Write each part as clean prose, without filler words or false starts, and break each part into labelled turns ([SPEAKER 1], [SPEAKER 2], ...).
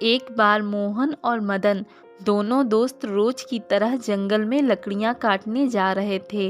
[SPEAKER 1] एक बार मोहन और मदन दोनों दोस्त रोज की तरह जंगल में लकड़ियां काटने जा रहे थे।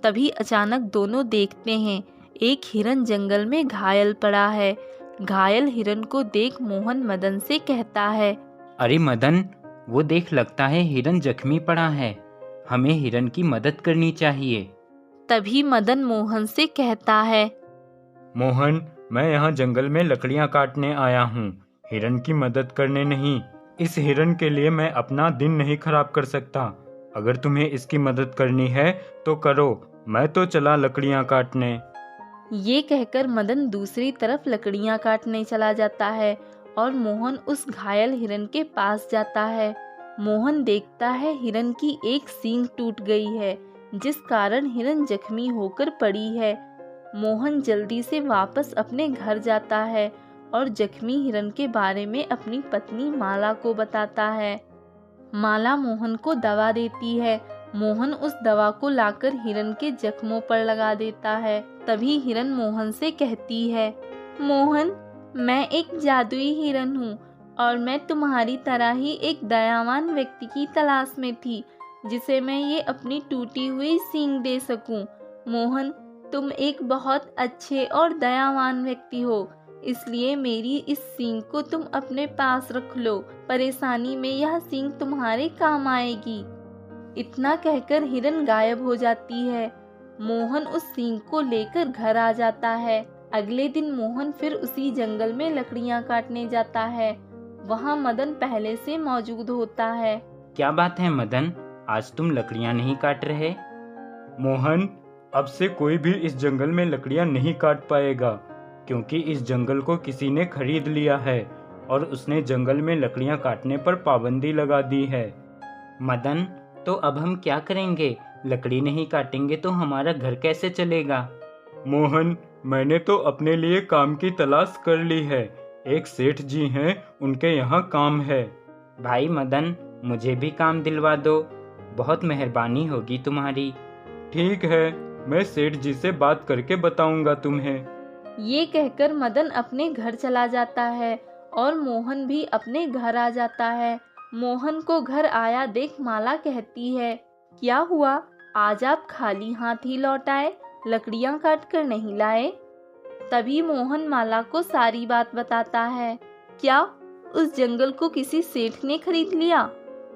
[SPEAKER 1] तभी अचानक दोनों देखते हैं एक हिरन जंगल में घायल पड़ा है। घायल हिरन को देख मोहन मदन से कहता है,
[SPEAKER 2] अरे मदन, वो देख, लगता है हिरन जख्मी पड़ा है। हमें हिरन की मदद करनी चाहिए।
[SPEAKER 1] तभी मदन मोहन से कहता है,
[SPEAKER 3] मोहन, मैं यहाँ जंगल में लकड़ियाँ काटने आया हूँ, हिरन की मदद करने नहीं। इस हिरन के लिए मैं अपना दिन नहीं खराब कर सकता। अगर तुम्हें इसकी मदद करनी है तो करो, मैं तो चला लकड़ियाँ काटने।
[SPEAKER 1] ये कहकर मदन दूसरी तरफ लकड़ियां काटने चला जाता है और मोहन उस घायल हिरन के पास जाता है। मोहन देखता है हिरन की एक सींग टूट गई है, जिस कारण हिरन जख्मी होकर पड़ी है। मोहन जल्दी से वापस अपने घर जाता है और जख्मी हिरन के बारे में अपनी पत्नी माला को बताता है। माला मोहन को दवा देती है। मोहन उस दवा को लाकर हिरन के जख्मों पर लगा देता है। तभी हिरन मोहन से कहती है, मोहन, मैं एक जादुई हिरन हूँ और मैं तुम्हारी तरह ही एक दयावान व्यक्ति की तलाश में थी, जिसे मैं ये अपनी टूटी हुई सींग दे सकूं। मोहन, तुम एक बहुत अच्छे और दयावान व्यक्ति हो, इसलिए मेरी इस सींग को तुम अपने पास रख लो। परेशानी में यह सींग तुम्हारे काम आएगी। इतना कहकर हिरन गायब हो जाती है। मोहन उस सींग को लेकर घर आ जाता है। अगले दिन मोहन फिर उसी जंगल में लकड़ियां काटने जाता है। वहाँ मदन पहले से मौजूद होता है।
[SPEAKER 2] क्या बात है मदन, आज तुम लकड़ियाँ नहीं काट रहे?
[SPEAKER 3] मोहन, अब से कोई भी इस जंगल में लकड़ियाँ नहीं काट पाएगा, क्योंकि इस जंगल को किसी ने खरीद लिया है और उसने जंगल में लकड़ियाँ काटने पर पाबंदी लगा दी है।
[SPEAKER 2] मदन, तो अब हम क्या करेंगे? लकड़ी नहीं काटेंगे तो हमारा घर कैसे चलेगा?
[SPEAKER 3] मोहन, मैंने तो अपने लिए काम की तलाश कर ली है। एक सेठ जी हैं, उनके यहाँ काम है।
[SPEAKER 2] भाई मदन, मुझे भी काम दिलवा दो, बहुत मेहरबानी होगी तुम्हारी।
[SPEAKER 3] ठीक है, मैं सेठ जी से बात करके बताऊंगा तुम्हें।
[SPEAKER 1] ये कहकर मदन अपने घर चला जाता है और मोहन भी अपने घर आ जाता है। मोहन को घर आया देख माला कहती है, क्या हुआ, आज आप खाली हाथ ही लौट आए, लकड़ियां काट कर नहीं लाए? तभी मोहन माला को सारी बात बताता है। क्या उस जंगल को किसी सेठ ने खरीद लिया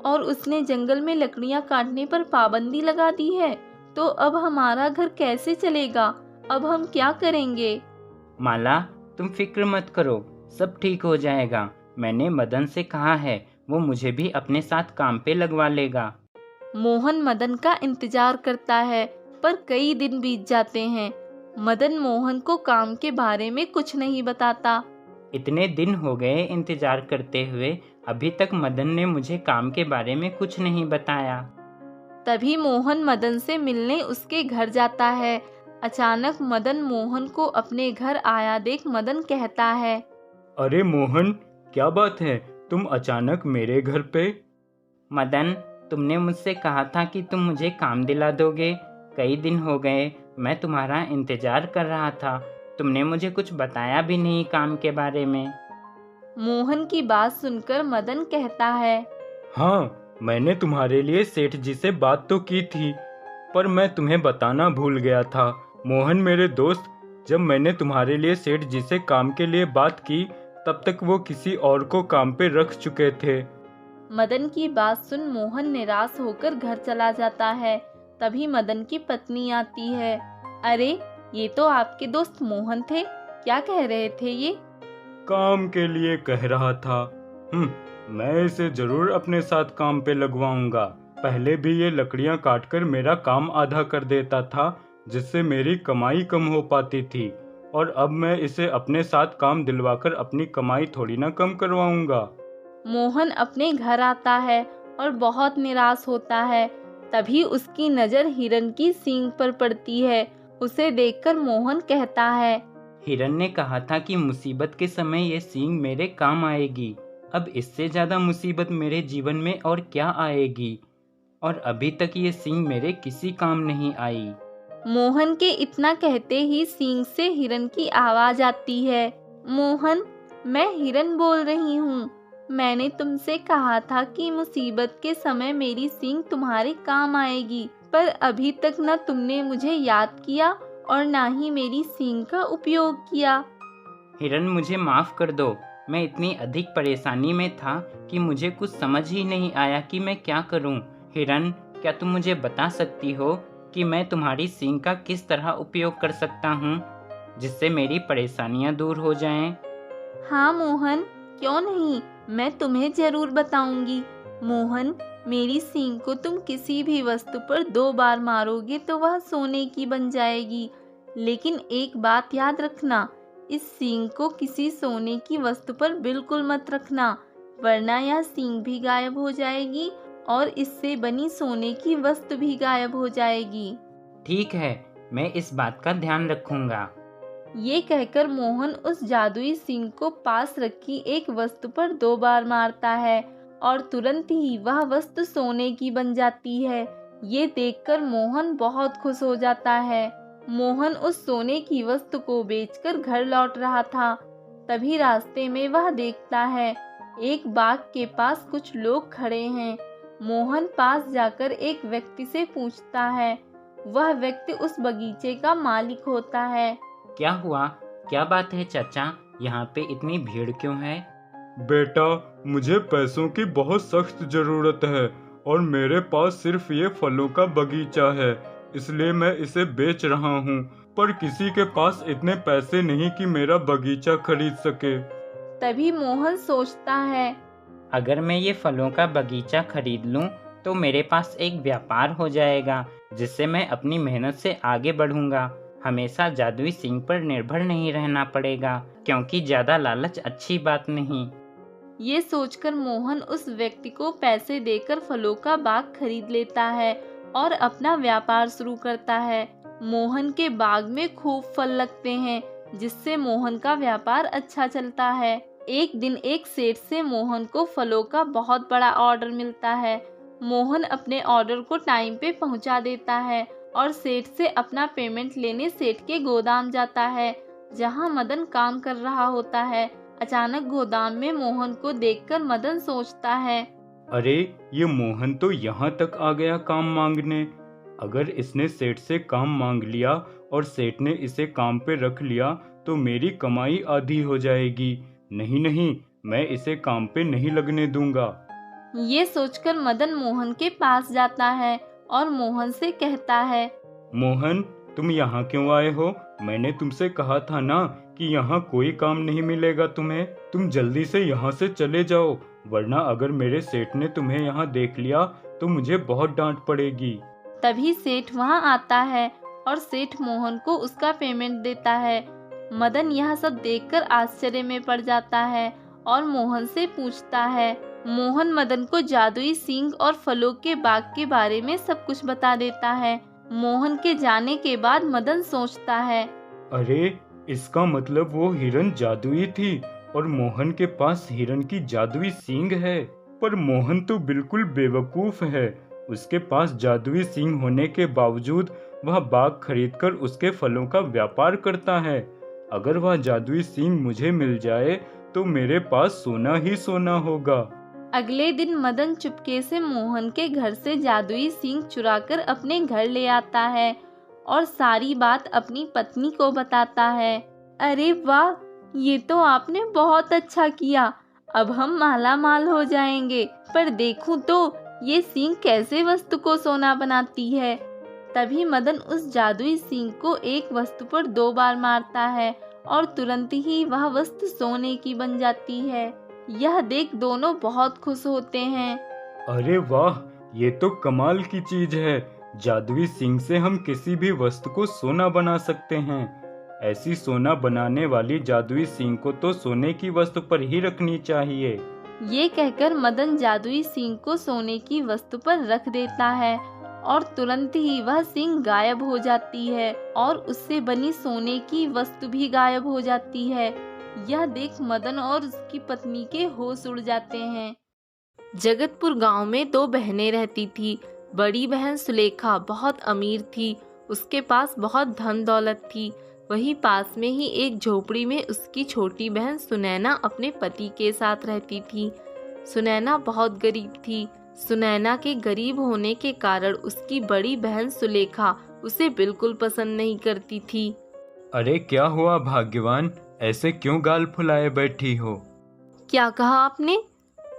[SPEAKER 1] और उसने जंगल में लकड़ियां काटने पर पाबंदी लगा दी है? तो अब हमारा घर कैसे चलेगा? अब हम क्या करेंगे?
[SPEAKER 2] माला, तुम फिक्र मत करो, सब ठीक हो जाएगा। मैंने मदन से कहा है, वो मुझे भी अपने साथ काम पे लगवा लेगा।
[SPEAKER 1] मोहन मदन का इंतजार करता है, पर कई दिन बीत जाते हैं। मदन मोहन को काम के बारे में कुछ नहीं बताता।
[SPEAKER 2] इतने दिन हो गए इंतजार करते हुए, अभी तक मदन ने मुझे काम के बारे में कुछ नहीं बताया।
[SPEAKER 1] तभी मोहन मदन से मिलने उसके घर जाता है। अचानक मदन मोहन को अपने घर आया देख मदन कहता है,
[SPEAKER 3] अरे मोहन, क्या बात है, तुम अचानक मेरे घर पे?
[SPEAKER 2] मदन, तुमने मुझसे कहा था कि तुम मुझे काम दिला दोगे। कई दिन हो गए, मैं तुम्हारा इंतजार कर रहा था। तुमने मुझे कुछ बताया भी नहीं काम के बारे में।
[SPEAKER 1] मोहन की बात सुनकर मदन कहता है,
[SPEAKER 3] हाँ, मैंने तुम्हारे लिए सेठ जी से बात तो की थी, पर मैं तुम्हें बताना भूल गया था। मोहन मेरे दोस्त, जब मैंने तुम्हारे लिए सेठ जी से काम के लिए बात की, तब तक वो किसी और को काम पे रख चुके थे।
[SPEAKER 1] मदन की बात सुन मोहन निराश होकर घर चला जाता है। तभी मदन की पत्नी आती है। अरे, ये तो आपके दोस्त मोहन थे, क्या कह रहे थे ये?
[SPEAKER 3] काम के लिए कह रहा था। मैं इसे जरूर अपने साथ काम पे लगवाऊंगा। पहले भी ये लकड़ियां काटकर मेरा काम आधा कर देता था, जिससे मेरी कमाई कम हो पाती थी, और अब मैं इसे अपने साथ काम दिलवाकर अपनी कमाई थोड़ी ना कम करवाऊंगा।
[SPEAKER 1] मोहन अपने घर आता है और बहुत निराश होता है। तभी उसकी नज़र हिरन की सींग पर पड़ती है। उसे देखकर मोहन कहता है,
[SPEAKER 2] हिरन ने कहा था कि मुसीबत के समय ये सींग मेरे काम आएगी। अब इससे ज़्यादा मुसीबत मेरे जीवन में और क्या आएगी? और अभी तक ये सींग मेरे किसी काम नहीं आई।
[SPEAKER 1] मोहन के इतना कहते ही सींग से हिरन की आवाज आती है, मोहन, मैं हिरन बोल रही हूँ। मैंने तुमसे कहा था कि मुसीबत के समय मेरी सींग तुम्हारे काम आएगी, पर अभी तक न तुमने मुझे याद किया और ना ही मेरी सींग का उपयोग किया।
[SPEAKER 2] हिरन, मुझे माफ़ कर दो। मैं इतनी अधिक परेशानी में था कि मुझे कुछ समझ ही नहीं आया कि मैं क्या करूं। हिरन, क्या तुम मुझे बता सकती हो कि मैं तुम्हारी सींग का किस तरह उपयोग कर सकता हूं, जिससे मेरी परेशानियां दूर हो जाएं?
[SPEAKER 1] हाँ मोहन, क्यों नहीं, मैं तुम्हें जरूर बताऊंगी। मोहन, मेरी सींग को तुम किसी भी वस्तु पर 2 बार मारोगे तो वह सोने की बन जाएगी। लेकिन एक बात याद रखना, इस सींग को किसी सोने की वस्तु पर बिल्कुल मत रखना, वरना यह सींग भी गायब हो जाएगी और इससे बनी सोने की वस्तु भी गायब हो जाएगी।
[SPEAKER 2] ठीक है, मैं इस बात का ध्यान रखूंगा।
[SPEAKER 1] ये कहकर मोहन उस जादुई सींग को पास रखी एक वस्तु पर 2 बार मारता है और तुरंत ही वह वस्तु सोने की बन जाती है। ये देखकर मोहन बहुत खुश हो जाता है। मोहन उस सोने की वस्तु को बेचकर घर लौट रहा था। तभी रास्ते में वह देखता है एक बाग के पास कुछ लोग खड़े हैं। मोहन पास जाकर एक व्यक्ति से पूछता है। वह व्यक्ति उस बगीचे का मालिक होता है।
[SPEAKER 2] क्या हुआ? क्या बात है चाचा? यहाँ पे इतनी भीड़ क्यों है?
[SPEAKER 3] बेटा, मुझे पैसों की बहुत सख्त जरूरत है और मेरे पास सिर्फ ये फलों का बगीचा है, इसलिए मैं इसे बेच रहा हूँ। पर किसी के पास इतने पैसे नहीं कि मेरा बगीचा खरीद सके।
[SPEAKER 1] तभी मोहन सोचता है,
[SPEAKER 2] अगर मैं ये फलों का बगीचा खरीद लूँ तो मेरे पास एक व्यापार हो जाएगा, जिससे मैं अपनी मेहनत से आगे बढ़ूंगा। हमेशा जादुई सींग पर निर्भर नहीं रहना पड़ेगा, क्योंकि ज्यादा लालच अच्छी बात नहीं।
[SPEAKER 1] ये सोचकर मोहन उस व्यक्ति को पैसे देकर फलों का बाग खरीद लेता है और अपना व्यापार शुरू करता है। मोहन के बाग में खूब फल लगते हैं, जिससे मोहन का व्यापार अच्छा चलता है। एक दिन एक सेठ से मोहन को फलों का बहुत बड़ा ऑर्डर मिलता है। मोहन अपने ऑर्डर को टाइम पे पहुंचा देता है और सेठ से अपना पेमेंट लेने सेठ के गोदाम जाता है, जहां मदन काम कर रहा होता है। अचानक गोदाम में मोहन को देखकर मदन सोचता है,
[SPEAKER 3] अरे, ये मोहन तो यहाँ तक आ गया काम मांगने। अगर इसने सेठ से काम मांग लिया और सेठ ने इसे काम पे रख लिया तो मेरी कमाई आधी हो जाएगी। नहीं नहीं, मैं इसे काम पे नहीं लगने दूंगा।
[SPEAKER 1] ये सोचकर मदन मोहन के पास जाता है और मोहन से कहता है,
[SPEAKER 3] मोहन, तुम यहाँ क्यों आए हो? मैंने तुमसे कहा था ना कि यहाँ कोई काम नहीं मिलेगा तुम्हें। तुम जल्दी से यहाँ से चले जाओ, वरना अगर मेरे सेठ ने तुम्हें यहाँ देख लिया तो मुझे बहुत डांट पड़ेगी।
[SPEAKER 1] तभी सेठ वहाँ आता है और सेठ मोहन को उसका पेमेंट देता है। मदन यह सब देखकर आश्चर्य में पड़ जाता है और मोहन से पूछता है। मोहन मदन को जादुई सींग और फलों के बाग के बारे में सब कुछ बता देता है। मोहन के जाने के बाद मदन सोचता है,
[SPEAKER 3] अरे, इसका मतलब वो हिरन जादुई थी और मोहन के पास हिरन की जादुई सींग है। पर मोहन तो बिल्कुल बेवकूफ है। उसके पास जादुई सींग होने के बावजूद वह बाग खरीदकर उसके फलों का व्यापार करता है। अगर वह जादुई सींग मुझे मिल जाए तो मेरे पास सोना ही सोना होगा।
[SPEAKER 1] अगले दिन मदन चुपके से मोहन के घर से जादुई सींग चुराकर अपने घर ले आता है और सारी बात अपनी पत्नी को बताता है। अरे वाह, ये तो आपने बहुत अच्छा किया, अब हम माला माल हो जाएंगे। पर देखूं तो ये सींग कैसे वस्तु को सोना बनाती है। तभी मदन उस जादुई सींग को एक वस्तु पर 2 बार मारता है और तुरंत ही वह वस्तु सोने की बन जाती है। यह देख दोनों बहुत खुश होते हैं।
[SPEAKER 3] अरे वाह, ये तो कमाल की चीज है। जादुई सींग से हम किसी भी वस्तु को सोना बना सकते हैं। ऐसी सोना बनाने वाली जादुई सींग को तो सोने की वस्तु पर ही रखनी चाहिए।
[SPEAKER 1] ये कहकर मदन जादुई सींग को सोने की वस्तु पर रख देता है और तुरंत ही वह सींग गायब हो जाती है और उससे बनी सोने की वस्तु भी गायब हो जाती है। यह देख मदन और उसकी पत्नी के होश उड़ जाते हैं। जगतपुर गांव में 2 बहनें रहती थी। बड़ी बहन सुलेखा बहुत अमीर थी, उसके पास बहुत धन दौलत थी। वहीं पास में ही एक झोपड़ी में उसकी छोटी बहन सुनैना अपने पति के साथ रहती थी। सुनैना बहुत गरीब थी। सुनैना के गरीब होने के कारण उसकी बड़ी बहन सुलेखा उसे बिल्कुल पसंद नहीं करती थी।
[SPEAKER 3] अरे क्या हुआ भाग्यवान, ऐसे क्यों गाल फुलाए बैठी हो?
[SPEAKER 1] क्या कहा आपने?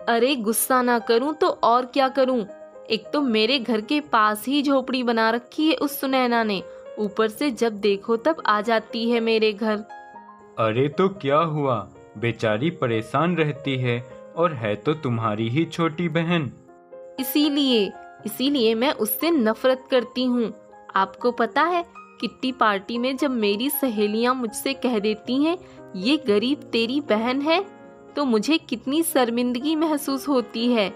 [SPEAKER 1] अरे गुस्सा ना करूं तो और क्या करूं? एक तो मेरे घर के पास ही झोपड़ी बना रखी है उस सुनैना ने, ऊपर से जब देखो तब आ जाती है मेरे घर।
[SPEAKER 3] अरे तो क्या हुआ, बेचारी परेशान रहती है और है तो तुम्हारी ही छोटी बहन।
[SPEAKER 1] इसीलिए मैं उससे नफरत करती हूँ। आपको पता है, किट्टी पार्टी में जब मेरी सहेलियां मुझसे कह देती हैं ये गरीब तेरी बहन है, तो मुझे कितनी शर्मिंदगी महसूस होती है।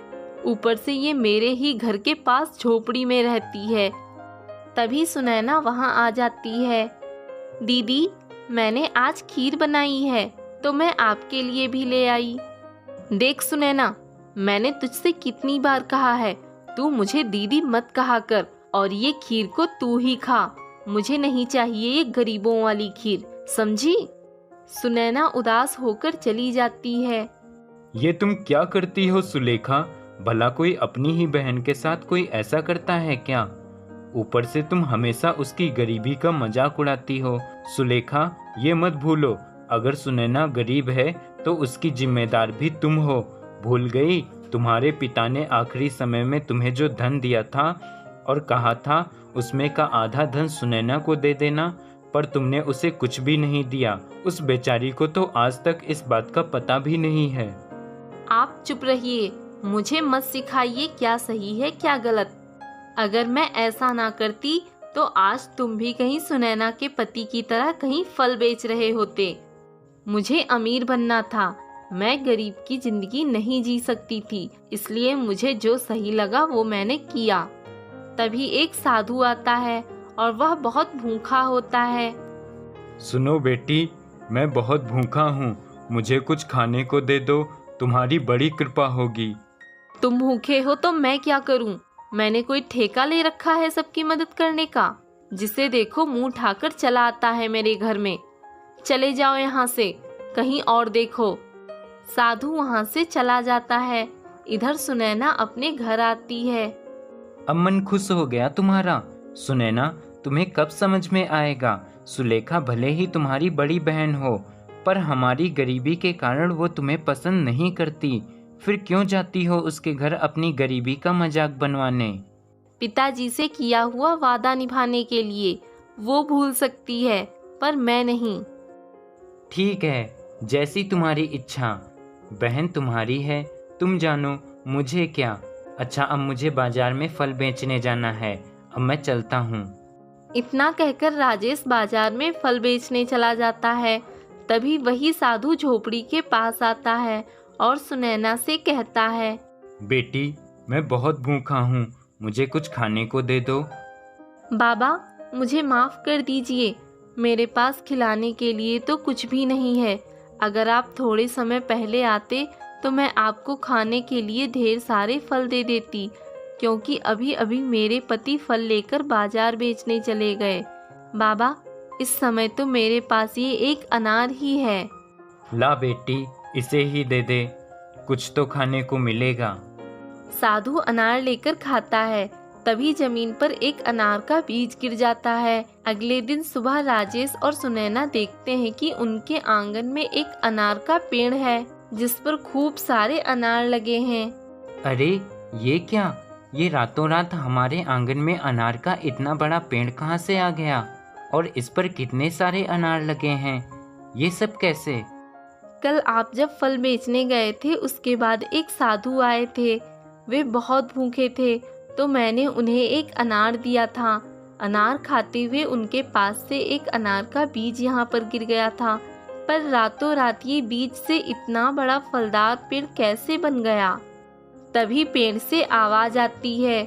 [SPEAKER 1] ऊपर से ये मेरे ही घर के पास झोपड़ी में रहती है। तभी सुनैना वहाँ आ जाती है। दीदी, मैंने आज खीर बनाई है तो मैं आपके लिए भी ले आई। देख सुनैना, मैंने तुझसे कितनी बार कहा है तू मुझे दीदी मत कहा कर, और ये खीर को तू ही खा। मुझे नहीं चाहिए ये गरीबों वाली खीर, समझी? सुनैना उदास होकर चली जाती है।
[SPEAKER 3] ये तुम क्या करती हो सुलेखा? भला कोई अपनी ही बहन के साथ कोई ऐसा करता है क्या? ऊपर से तुम हमेशा उसकी गरीबी का मजाक उड़ाती हो। सुलेखा, ये मत भूलो, अगर सुनैना गरीब है तो उसकी जिम्मेदार भी तुम हो। भूल गई? तुम्हारे पिता ने आखिरी समय में तुम्हें जो धन दिया था और कहा था उसमें का आधा धन सुनैना को दे देना, पर तुमने उसे कुछ भी नहीं दिया। उस बेचारी को तो आज तक इस बात का पता भी नहीं है।
[SPEAKER 1] आप चुप रहिए, मुझे मत सिखाइए क्या सही है क्या गलत। अगर मैं ऐसा ना करती तो आज तुम भी कहीं सुनैना के पति की तरह कहीं फल बेच रहे होते। मुझे अमीर बनना था, मैं गरीब की जिंदगी नहीं जी सकती थी, इसलिए मुझे जो सही लगा वो मैंने किया। तभी एक साधु आता है और वह बहुत भूखा होता है।
[SPEAKER 3] सुनो बेटी, मैं बहुत भूखा हूँ, मुझे कुछ खाने को दे दो, तुम्हारी बड़ी कृपा होगी।
[SPEAKER 1] तुम भूखे हो तो मैं क्या करूं? मैंने कोई ठेका ले रखा है सबकी मदद करने का? जिसे देखो मुंह उठाकर चला आता है मेरे घर में। चले जाओ यहाँ से, कहीं और देखो। साधु वहाँ से चला जाता है। इधर सुनैना अपने घर आती है।
[SPEAKER 2] अब मन खुश हो गया तुम्हारा। सुनैना, तुम्हें कब समझ में आएगा, सुलेखा भले ही तुम्हारी बड़ी बहन हो, पर हमारी गरीबी के कारण वो तुम्हें पसंद नहीं करती। फिर क्यों जाती हो उसके घर अपनी गरीबी का मजाक बनवाने?
[SPEAKER 1] पिताजी से किया हुआ वादा निभाने के लिए। वो भूल सकती है पर मैं नहीं।
[SPEAKER 2] ठीक है, जैसी तुम्हारी इच्छा। बहन तुम्हारी है, तुम जानो, मुझे क्या। अच्छा, अब मुझे बाजार में फल बेचने जाना है, अब मैं चलता हूँ।
[SPEAKER 1] इतना कहकर राजेश बाजार में फल बेचने चला जाता है। तभी वही साधु झोपड़ी के पास आता है और सुनैना से कहता है,
[SPEAKER 3] बेटी, मैं बहुत भूखा हूँ, मुझे कुछ खाने को दे दो।
[SPEAKER 1] बाबा, मुझे माफ कर दीजिए, मेरे पास खिलाने के लिए तो कुछ भी नहीं है। अगर आप थोड़े समय पहले आते तो मैं आपको खाने के लिए ढेर सारे फल दे देती, क्योंकि अभी अभी मेरे पति फल लेकर बाजार बेचने चले गए। बाबा, इस समय तो मेरे पास ये एक अनार ही है।
[SPEAKER 2] ला बेटी, इसे ही दे दे, कुछ तो खाने को मिलेगा।
[SPEAKER 1] साधु अनार लेकर खाता है। तभी जमीन पर एक अनार का बीज गिर जाता है। अगले दिन सुबह राजेश और सुनैना देखते हैं कि उनके आंगन में एक अनार का पेड़ है, जिस पर खूब सारे अनार लगे हैं।
[SPEAKER 2] अरे ये क्या, ये रातों रात हमारे आंगन में अनार का इतना बड़ा पेड़ कहाँ से आ गया? और इस पर कितने सारे अनार लगे हैं, ये सब कैसे?
[SPEAKER 1] कल आप जब फल बेचने गए थे उसके बाद एक साधु आए थे। वे बहुत भूखे थे तो मैंने उन्हें एक अनार दिया था। अनार खाते हुए उनके पास से एक अनार का बीज यहाँ पर गिर गया था, पर रातों रात ये बीज से इतना बड़ा फलदार पेड़ कैसे बन गया? तभी पेड़ से आवाज आती है,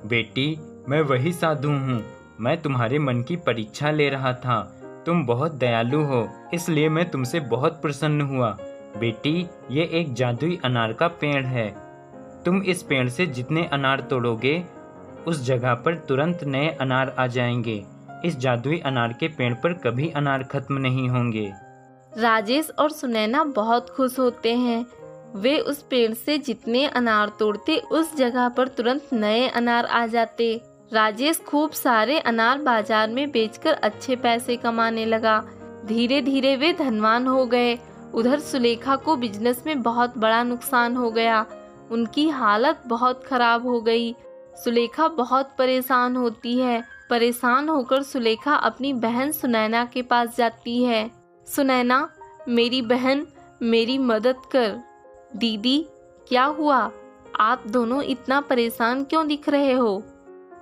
[SPEAKER 3] बेटी, मैं वही साधु हूँ, मैं तुम्हारे मन की परीक्षा ले रहा था। तुम बहुत दयालु हो, इसलिए मैं तुमसे बहुत प्रसन्न हुआ। बेटी, ये एक जादुई अनार का पेड़ है। तुम इस पेड़ से जितने अनार तोड़ोगे उस जगह पर तुरंत नए अनार आ जाएंगे। इस जादुई अनार के पेड़ पर कभी अनार खत्म नहीं होंगे।
[SPEAKER 1] राजेश और सुनैना बहुत खुश होते हैं। वे उस पेड़ से जितने अनार तोड़ते उस जगह पर तुरंत नए अनार आ जाते। राजेश खूब सारे अनार बाजार में बेचकर अच्छे पैसे कमाने लगा। धीरे धीरे वे धनवान हो गए। उधर सुलेखा को बिजनेस में बहुत बड़ा नुकसान हो गया। उनकी हालत बहुत खराब हो गई। सुलेखा बहुत परेशान होती है। परेशान होकर सुलेखा अपनी बहन सुनैना के पास जाती है। सुनैना, मेरी बहन, मेरी मदद कर। दीदी, क्या हुआ? आप दोनों इतना परेशान क्यों दिख रहे हो?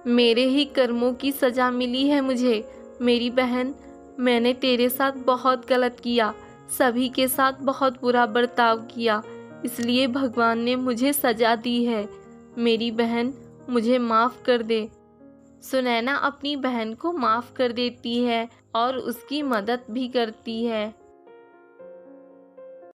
[SPEAKER 1] मेरे ही कर्मों की सजा मिली है मुझे। मेरी बहन, मैंने तेरे साथ बहुत गलत किया, सभी के साथ बहुत बुरा बर्ताव किया, इसलिए भगवान ने मुझे सजा दी है। मेरी बहन, मुझे माफ़ कर दे। सुनैना अपनी बहन को माफ़ कर देती है और उसकी मदद भी करती है।